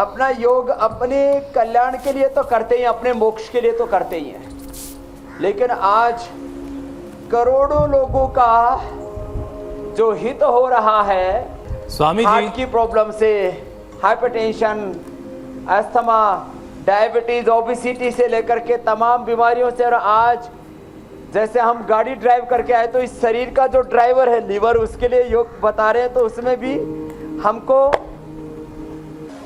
अपना योग अपने कल्याण के लिए तो करते ही, अपने मोक्ष के लिए तो करते ही हैं, लेकिन आज करोड़ों लोगों का जो हित हो रहा है स्वामी हार्ट जी की प्रॉब्लम से, हाइपरटेंशन, अस्थमा, डायबिटीज, ओबेसिटी से लेकर के तमाम बीमारियों से, और आज जैसे हम गाड़ी ड्राइव करके आए तो इस शरीर का जो ड्राइवर है लीवर, उसके लिए योग बता रहे हैं, तो उसमें भी हमको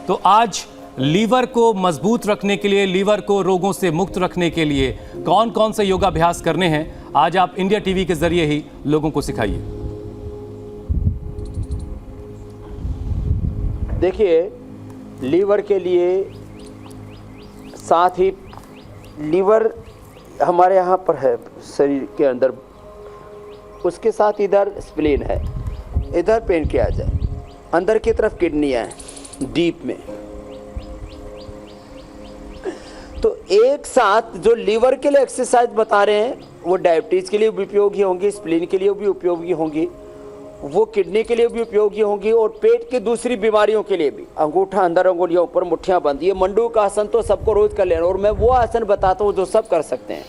तो आज लीवर को मजबूत रखने के लिए, लीवर को रोगों से मुक्त रखने के लिए कौन कौन से योगाभ्यास करने हैं, आज आप इंडिया टीवी के जरिए ही लोगों को सिखाइए। देखिए, लीवर के लिए, साथ ही लीवर हमारे यहाँ पर है शरीर के अंदर, उसके साथ इधर स्प्लीन है, इधर पेन किया जाए, अंदर की तरफ किडनियाँ हैं डीप में। तो एक साथ जो लीवर के लिए एक्सरसाइज बता रहे हैं वो डायबिटीज़ के लिए भी उपयोगी होंगी, स्प्लीन के लिए भी उपयोगी होंगी, वो किडनी के लिए भी उपयोगी होंगी, और पेट की दूसरी बीमारियों के लिए भी। अंगूठा अंदर, अंगुलियों ऊपर, मुट्ठियां बंद, ये मंडू का आसन तो सबको रोज कर लेना, और मैं वो आसन बताता हूँ जो सब कर सकते हैं।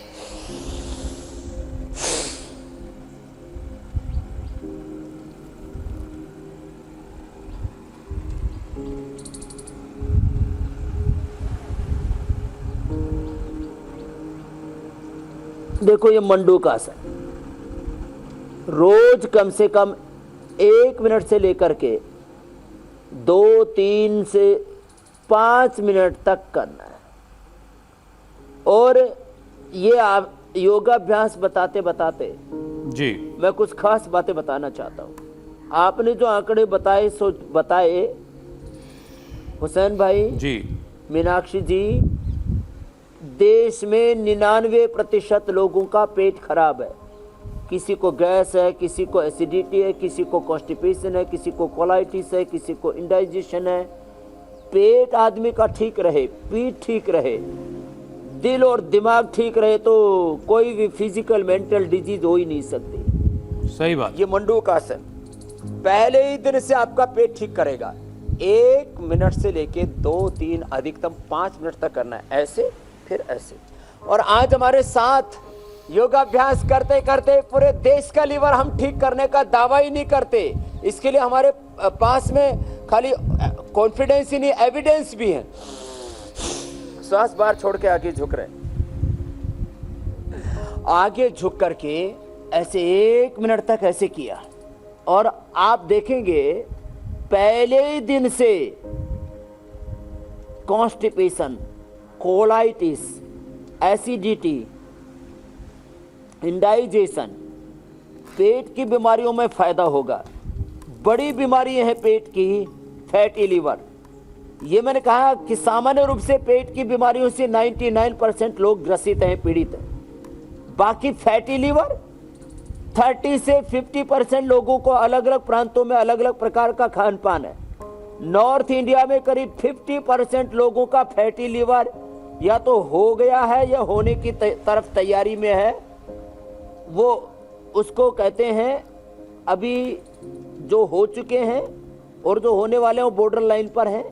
देखो, ये मंडू का आसन रोज कम से कम 1 मिनट से लेकर के 2, 3 से 5 मिनट तक करना है। और ये आप योगाभ्यास बताते बताते जी मैं कुछ खास बातें बताना चाहता हूँ। आपने जो आंकड़े बताए सो बताए हुसैन भाई जी, मीनाक्षी जी, देश में 99% लोगों का पेट खराब है। किसी को गैस है, किसी को एसिडिटी है, किसी को कॉन्स्टिपेशन है, किसी को कोलाइटिस है, किसी को इंडाइजेशन है। पेट आदमी का ठीक रहे, पीठ ठीक रहे, दिल और दिमाग ठीक रहे, तो कोई भी फिजिकल मेंटल डिजीज हो ही नहीं सकती। सही बात। ये मंडू का आसन पहले ही दिन से आपका पेट ठीक करेगा। 1 मिनट से लेके 2, 3, अधिकतम 5 मिनट तक करना है, ऐसे फिर ऐसे। और आज हमारे साथ योगाभ्यास करते करते पूरे देश का लीवर हम ठीक करने का दावा ही नहीं करते। इसके लिए हमारे पास में खाली कॉन्फिडेंस ही नहीं, एविडेंस भी है। श्वास बाहर छोड़ के आगे झुक रहे, आगे झुक करके ऐसे 1 मिनट तक ऐसे किया, और आप देखेंगे पहले ही दिन से कॉन्स्टिपेशन, कोलाइटिस, एसिडिटी, इंडाइजेशन, पेट की बीमारियों में फायदा होगा। बड़ी बीमारी है पेट की, फैटी लीवर। ये मैंने कहा कि सामान्य रूप से पेट की बीमारियों से 99% लोग ग्रसित हैं, पीड़ित हैं। बाकी फैटी लीवर 30 से 50% लोगों को अलग अलग प्रांतों में अलग अलग प्रकार का खान पान है। नॉर्थ इंडिया में करीब 50% लोगों का फैटी लीवर या तो हो गया है या होने की तरफ तैयारी में है। वो उसको कहते हैं, अभी जो हो चुके हैं और जो होने वाले हैं वो बॉर्डर लाइन पर हैं।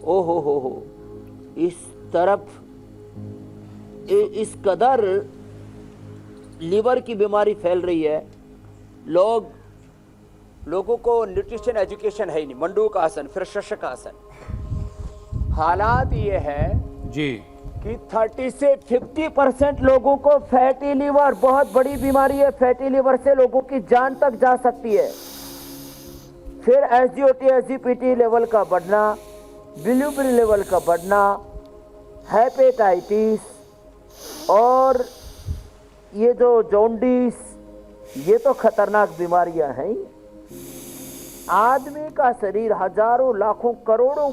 ओ हो, इस तरफ इस कदर लीवर की बीमारी फैल रही है। लोगों को न्यूट्रिशन एजुकेशन है ही नहीं। मंडू का आसन, फिर शशक आसन। हालात ये है जी कि 30 से 50% लोगों को फैटी लीवर, बहुत बड़ी बीमारी है। फैटी लीवर से लोगों की जान तक जा सकती है। फिर एसजीओटी, एसजीपीटी लेवल का बढ़ना, बिलिरुबिन लेवल का बढ़ना, हेपेटाइटिस, और ये जो जॉन्डिस, ये तो खतरनाक बीमारियां हैं। आदमी का शरीर हजारों, लाखों, करोड़ों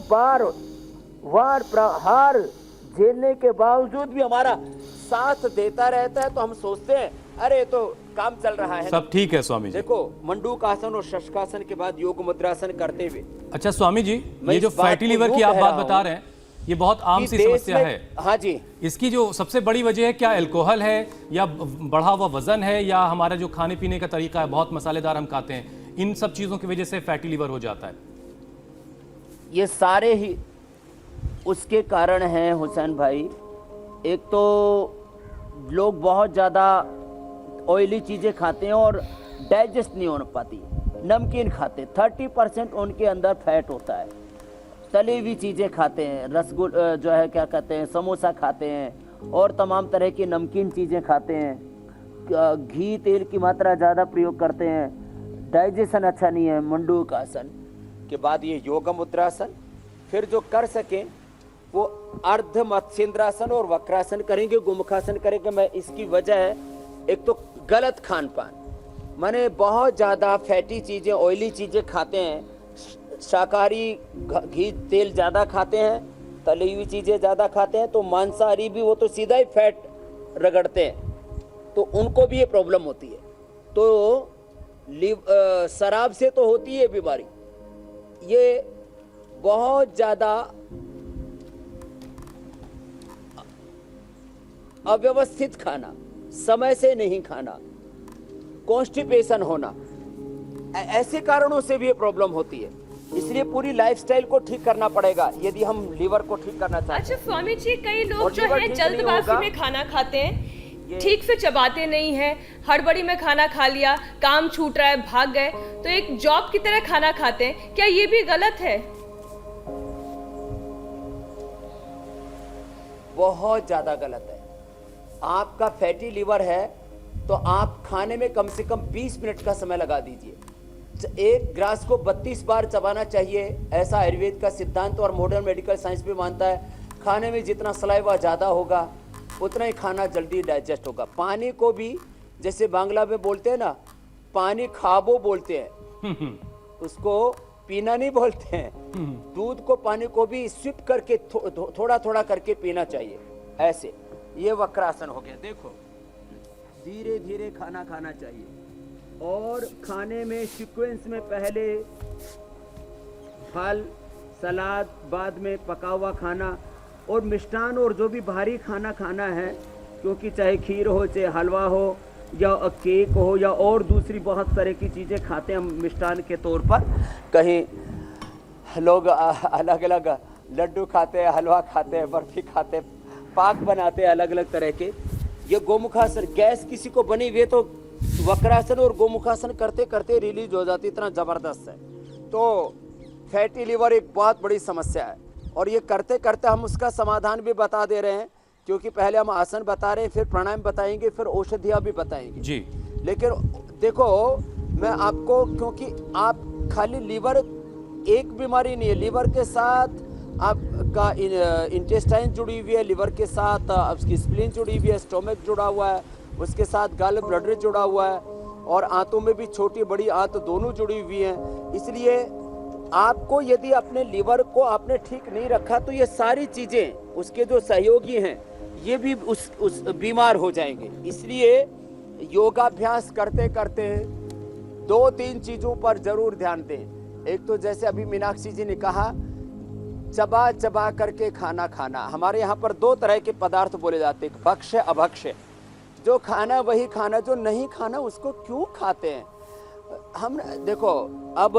बार प्रहार झेलने के बावजूद भी हमारा साथ देता रहता है, तो हम सोचते हैं अरे तो काम चल रहा है, सब ठीक है स्वामी जी। देखो मंडूकासन और शशकासन के बाद योग मुद्रासन करते हुए। अच्छा स्वामी जी, ये जो फैटी लीवर की आप बात बता रहे हैं, ये बहुत आम सी समस्या है। हाँ जी। इसकी जो सबसे बड़ी वजह है, क्या अल्कोहल है या बढ़ा हुआ वजन है या हमारा जो खाने पीने का तरीका है, बहुत मसालेदार हम खाते हैं, इन सब चीजों की वजह से फैटी लीवर हो जाता है? ये सारे ही उसके कारण हैं हुसैन भाई, एक तो लोग बहुत ज़्यादा ऑयली चीज़ें खाते हैं और डाइजेस्ट नहीं हो पाती। नमकीन खाते, 30% उनके अंदर फैट होता है। तली हुई चीज़ें खाते हैं, रसगुल्ला जो है क्या कहते हैं, समोसा खाते हैं और तमाम तरह की नमकीन चीज़ें खाते हैं। घी तेल की मात्रा ज़्यादा प्रयोग करते हैं। डाइजेशन अच्छा नहीं है। मंडूक आसन के बाद ये योग मुद्रासन, फिर जो कर सकें वो अर्ध मत्स्येंद्रासन और वक्रासन करेंगे, गुमुखासन करेंगे। मैं इसकी वजह है एक तो गलत खान पान, माने बहुत ज़्यादा फैटी चीज़ें, ऑयली चीज़ें खाते हैं, शाकाहारी घी तेल ज़्यादा खाते हैं, तली हुई चीज़ें ज़्यादा खाते हैं, तो मांसाहारी भी वो तो सीधा ही फैट रगड़ते हैं, तो उनको भी ये प्रॉब्लम होती है। तो शराब से तो होती है बीमारी। ये बहुत ज़्यादा अव्यवस्थित खाना, समय से नहीं खाना, कॉन्स्टिपेशन होना, ऐसे कारणों से भी ये प्रॉब्लम होती है। इसलिए पूरी लाइफस्टाइल को ठीक करना पड़ेगा यदि हम लीवर को ठीक करना चाहते हैं। अच्छा स्वामी जी, कई लोग जो है जल्दबाजी में खाना खाते हैं, ठीक से चबाते नहीं है, हड़बड़ी में खाना खा लिया, काम छूट रहा है, भाग गए, तो एक जॉब की तरह खाना खाते हैं। क्या ये भी गलत है? बहुत ज्यादा गलत है। आपका फैटी लीवर है तो आप खाने में कम से कम 20 मिनट का समय लगा दीजिए। एक ग्रास को 32 बार चबाना चाहिए, ऐसा आयुर्वेद का सिद्धांत और मॉडर्न मेडिकल साइंस भी मानता है। खाने में जितना सलाइवा ज़्यादा होगा उतना ही खाना जल्दी डाइजेस्ट होगा। पानी को भी, जैसे बांग्ला में बोलते हैं ना, पानी खाबो बोलते हैं, उसको पीना नहीं बोलते हैं। दूध को, पानी को भी स्विप करके थोड़ा थोड़ा करके पीना चाहिए। ऐसे ये वक्रासन हो गया। देखो, धीरे धीरे खाना खाना चाहिए और खाने में सीक्वेंस में पहले फल, सलाद, बाद में पका हुआ खाना और मिष्टान और जो भी भारी खाना खाना है, क्योंकि चाहे खीर हो, चाहे हलवा हो या केक हो या और दूसरी बहुत तरह की चीज़ें खाते हैं हम मिष्टान के तौर पर। कहीं लोग अलग अलग लड्डू खाते हैं, हलवा खाते हैं, बर्फी खाते हैं, पाक बनाते हैं अलग अलग तरह के। ये गोमुखासन, गैस किसी को बनी हुई है तो वक्रासन और गोमुखासन करते करते रिलीज हो जाती, इतना ज़बरदस्त है। तो फैटी लीवर एक बहुत बड़ी समस्या है और ये करते करते हम उसका समाधान भी बता दे रहे हैं, क्योंकि पहले हम आसन बता रहे हैं, फिर प्राणायाम बताएंगे, फिर औषधियाँ भी बताएंगे जी। लेकिन देखो, मैं आपको, क्योंकि आप खाली लीवर एक बीमारी नहीं है, लीवर के साथ आपका इंटेस्टाइन जुड़ी हुई है, लीवर के साथ आपकी स्प्लीन जुड़ी हुई है, स्टोमक जुड़ा हुआ है, उसके साथ गॉल ब्लैडर जुड़ा हुआ है और आंतों में भी छोटी बड़ी आंत दोनों जुड़ी हुई हैं। इसलिए आपको यदि अपने लीवर को आपने ठीक नहीं रखा तो ये सारी चीज़ें, उसके जो सहयोगी हैं, ये भी उस बीमार हो जाएंगे। इसलिए योगाभ्यास करते करते 2-3 चीज़ों पर ज़रूर ध्यान दें। एक तो जैसे अभी मीनाक्षी जी ने कहा, चबा चबा करके खाना खाना। हमारे यहाँ पर 2 तरह के पदार्थ बोले जाते हैं, भक्ष्य अभक्ष्य। जो खाना वही खाना, जो नहीं खाना उसको क्यों खाते हैं हम। देखो, अब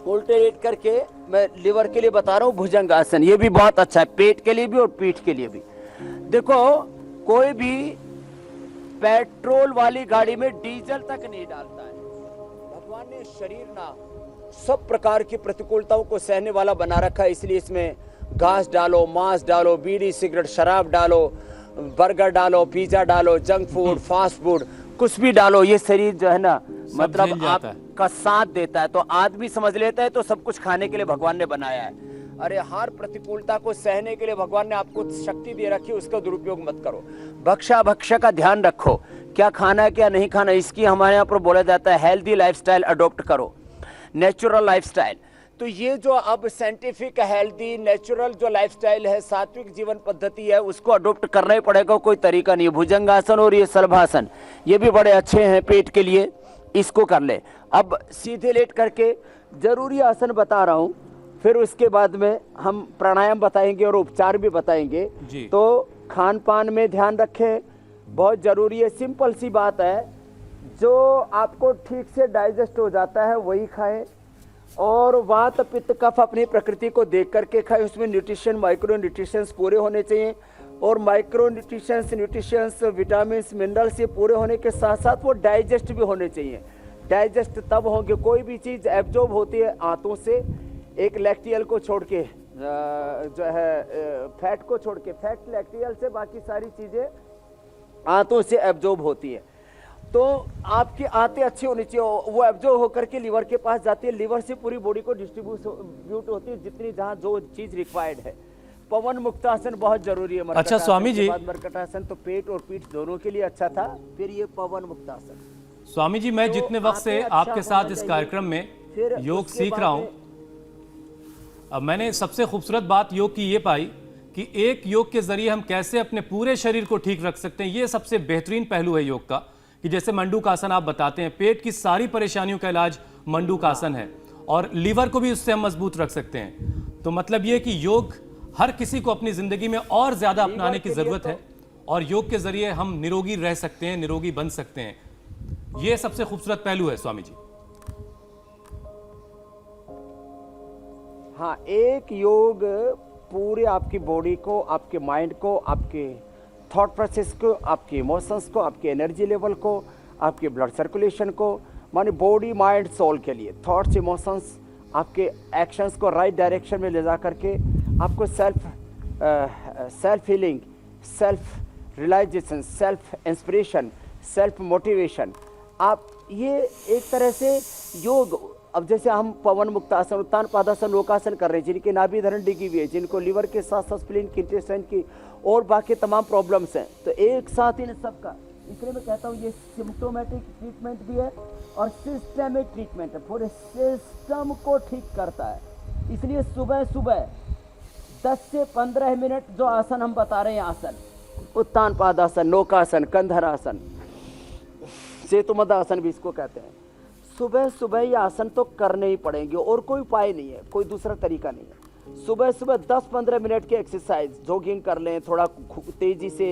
उल्टे लेट करके मैं लीवर के लिए बता रहा हूँ भुजंग आसन, ये भी बहुत अच्छा है, पेट के लिए भी और पीठ के लिए भी। देखो, कोई भी पेट्रोल वाली गाड़ी में डीजल तक नहीं डालता है। भगवान ने शरीर ना सब प्रकार की प्रतिकूलताओं को सहने वाला बना रखा है, इसलिए इसमें घास डालो, मांस डालो, बीड़ी सिगरेट शराब डालो, बर्गर डालो, पिज्जा डालो, जंक फूड, फास्ट फूड, कुछ भी डालो, ये शरीर जो है ना, मतलब आपका साथ देता है। तो आदमी समझ लेता है तो सब कुछ खाने के लिए भगवान ने बनाया है। अरे, हर प्रतिकूलता को सहने के लिए भगवान ने आपको शक्ति दे रखी है, उसका दुरुपयोग मत करो। भक्षा भक्ष्य का ध्यान रखो, क्या खाना है क्या नहीं खाना, इसकी हमारे यहाँ पर बोला जाता है हेल्दी लाइफस्टाइल अडॉप्ट करो, नेचुरल लाइफस्टाइल। तो ये जो अब साइंटिफिक हेल्दी नेचुरल जो लाइफस्टाइल है, सात्विक जीवन पद्धति है, उसको अडॉप्ट करना ही पड़ेगा, कोई तरीका नहीं है। भुजंगासन और ये शलभासन, ये भी बड़े अच्छे हैं पेट के लिए, इसको कर ले। अब सीधे लेट करके जरूरी आसन बता रहा हूँ, फिर उसके बाद में हम प्राणायाम बताएंगे और उपचार भी बताएंगे। तो खान पान में ध्यान रखें, बहुत जरूरी है। सिंपल सी बात है, जो आपको ठीक से डाइजेस्ट हो जाता है वही खाएं, और वात पित्त कफ अपनी प्रकृति को देख करके खाए। उसमें न्यूट्रिशन, माइक्रो न्यूट्रिशंस पूरे होने चाहिए, और माइक्रो न्यूट्रिशंस, विटामिन्स, मिनरल्स ये पूरे होने के साथ साथ वो डाइजेस्ट भी होने चाहिए। डाइजेस्ट तब होंगे, कोई भी चीज़ एब्जॉर्ब होती है आंतों से, एक लैक्टियल को छोड़ के जो है फैट को छोड़ के, फैट लैक्टियल से बाकी सारी चीज़ें आंतों से एब्जॉर्ब होती है। तो आपकी आंतें अच्छी होनी चाहिए, वो एब्जॉर्ब होकर के लीवर के पास जाती है, लीवर से पूरी बॉडी को डिस्ट्रीब्यूट होती है जितनी जहाँ जो चीज़ रिक्वायर्ड है। पवन मुक्तासन बहुत जरूरी है। अच्छा स्वामी जी, मर्कटासन तो पेट और पीठ दोनों के लिए अच्छा था, फिर ये पवन मुक्तासन। स्वामी जी, मैं जितने वक्त से आपके साथ इस कार्यक्रम में योग सीख रहा हूं, अब मैंने सबसे खूबसूरत बात योग की ये पाई कि एक योग के जरिए हम कैसे अपने पूरे शरीर को ठीक रख सकते हैं। ये सबसे बेहतरीन पहलू है योग का, कि जैसे मंडूकासन आप बताते हैं, पेट की सारी परेशानियों का इलाज मंडूकासन है, और लीवर को भी उससे हम मजबूत रख सकते हैं। तो मतलब ये कि योग हर किसी को अपनी जिंदगी में और ज्यादा अपनाने की जरूरत है, और योग के जरिए हम निरोगी रह सकते हैं, निरोगी बन सकते हैं। ये सबसे खूबसूरत पहलू है स्वामी जी। हाँ, एक योग पूरे आपकी बॉडी को, आपके माइंड को, आपके थॉट प्रोसेस को, आपके इमोशंस को, आपके एनर्जी लेवल को, आपके ब्लड सर्कुलेशन को, माने बॉडी माइंड सोल के लिए थॉट्स, इमोशंस, आपके एक्शंस को राइट डायरेक्शन में ले जा करके आपको self healing, self realisation, self inspiration, self motivation, आप ये एक तरह से योग। अब जैसे हम पवन मुक्तासन, उत्तान पादासन, लोकासन कर रहे हैं, जिनकी नाभि धरण डिगी हुई है, जिनको लीवर के साथ साथ स्प्लीन की, इंटेस्टाइन की और बाकी तमाम प्रॉब्लम्स हैं, तो एक साथ इन सबका, इसलिए मैं कहता हूँ ये सिम्टोमेटिक ट्रीटमेंट भी है और सिस्टमिक ट्रीटमेंट है, पूरे सिस्टम को ठीक करता है। इसलिए सुबह सुबह 10 से 15 मिनट जो आसन हम बता रहे हैं, आसन उत्तान पादासन, नौकासन, कंधरासन, सेतुमदासन भी इसको कहते हैं, सुबह सुबह ये आसन तो करने ही पड़ेंगे, और कोई उपाय नहीं है, कोई दूसरा तरीका नहीं है। सुबह सुबह 10-15 मिनट की एक्सरसाइज, जॉगिंग कर लें, थोड़ा तेजी से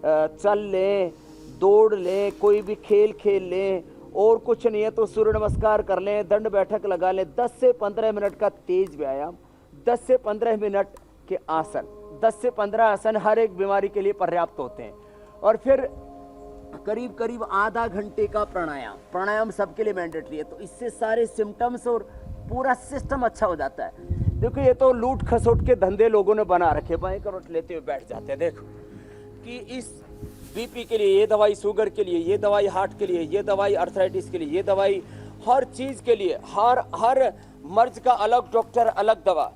चल लें, दौड़ लें, कोई भी खेल खेल लें, और कुछ नहीं है तो सूर्य नमस्कार कर लें, दंड बैठक लगा लें। 10 से 15 मिनट का तेज व्यायाम, 10 से 15 मिनट के आसन, 10 से 15 आसन हर एक बीमारी के लिए पर्याप्त होते हैं। और फिर करीब करीब आधा घंटे का प्राणायाम, प्राणायाम सबके लिए मैंडेटरी है, तो इससे सारे सिम्टम्स और पूरा सिस्टम अच्छा हो जाता है। देखो ये तो लूट खसोट के धंधे लोगों ने बना रखे, बाएं करोट लेते हुए बैठ जाते हैं। देखो कि इस बीपी के लिए ये दवाई, शुगर के लिए ये दवाई, हार्ट के लिए ये दवाई, अर्थराइटिस के लिए ये दवाई, हर चीज के लिए हर मर्ज का अलग डॉक्टर, अलग दवा।